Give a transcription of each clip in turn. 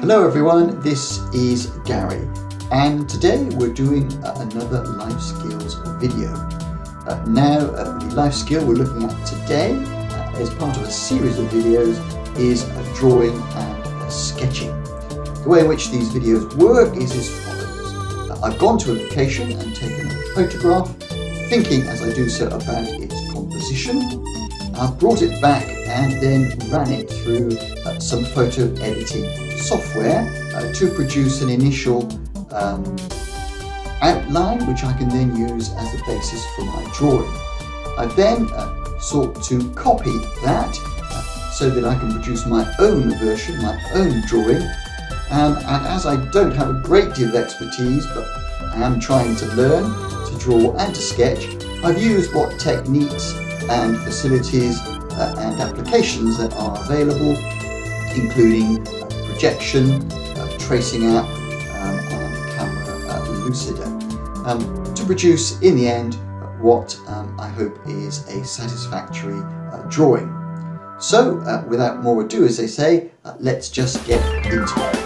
Hello everyone, this is Gary, and today we're doing another life skills video. The life skill we're looking at today as part of a series of videos is drawing and sketching. The way in which these videos work is as follows. I've gone to a location and taken a photograph, thinking as I do so about its composition. I've brought it back and then ran it through some photo editing software to produce an initial outline which I can then use as the basis for my drawing. I then sought to copy that so that I can produce my own version, my own drawing, and as I don't have a great deal of expertise but I am trying to learn to draw and to sketch, I've used what techniques and facilities and applications that are available, including projection, tracing app, and camera Lucida, to produce in the end what I hope is a satisfactory drawing. So without more ado, as they say, let's just get into it.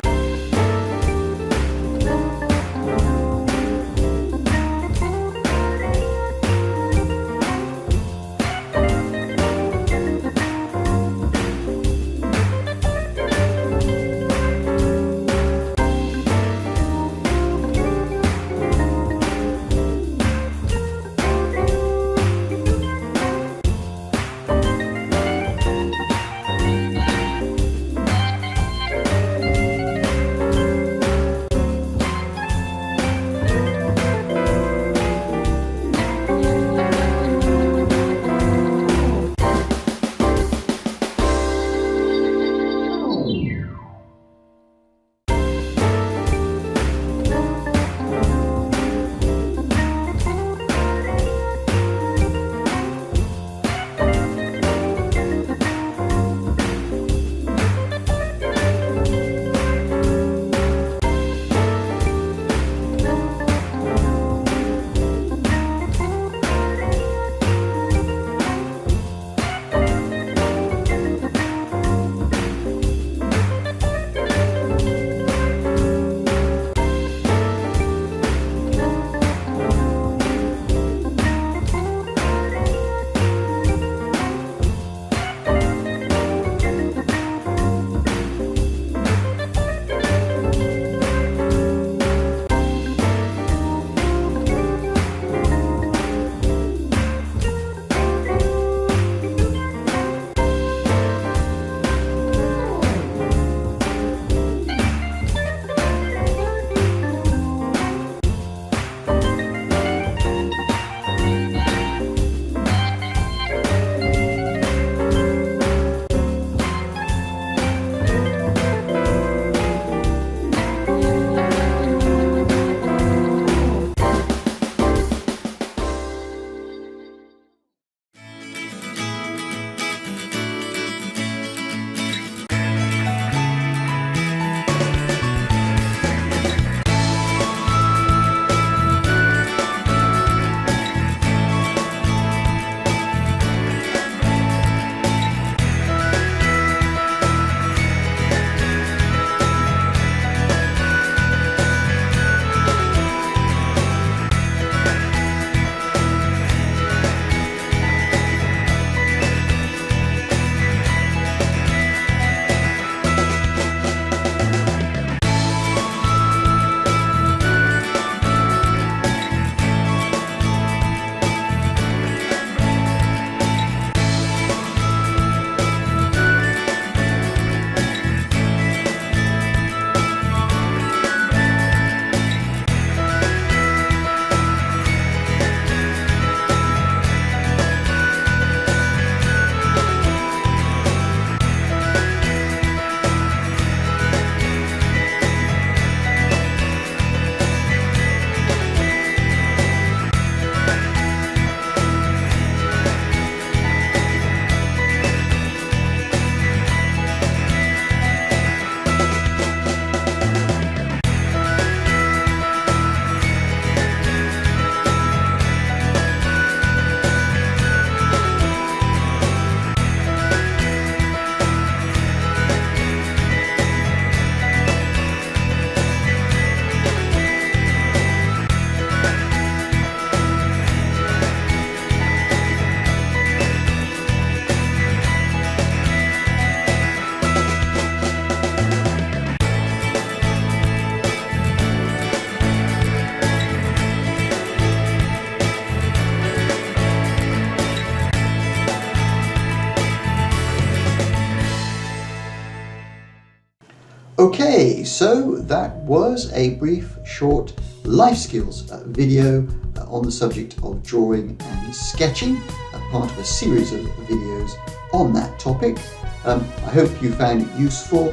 Okay, so that was a brief, short life skills video on the subject of drawing and sketching, part of a series of videos on that topic. I hope you found it useful,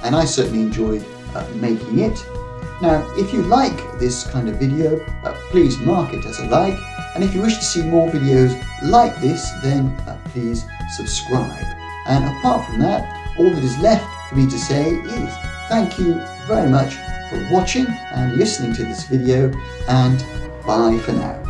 and I certainly enjoyed making it. Now, if you like this kind of video, please mark it as a like, and if you wish to see more videos like this, then please subscribe. And apart from that, all that is left for me to say is thank you very much for watching and listening to this video, and bye for now.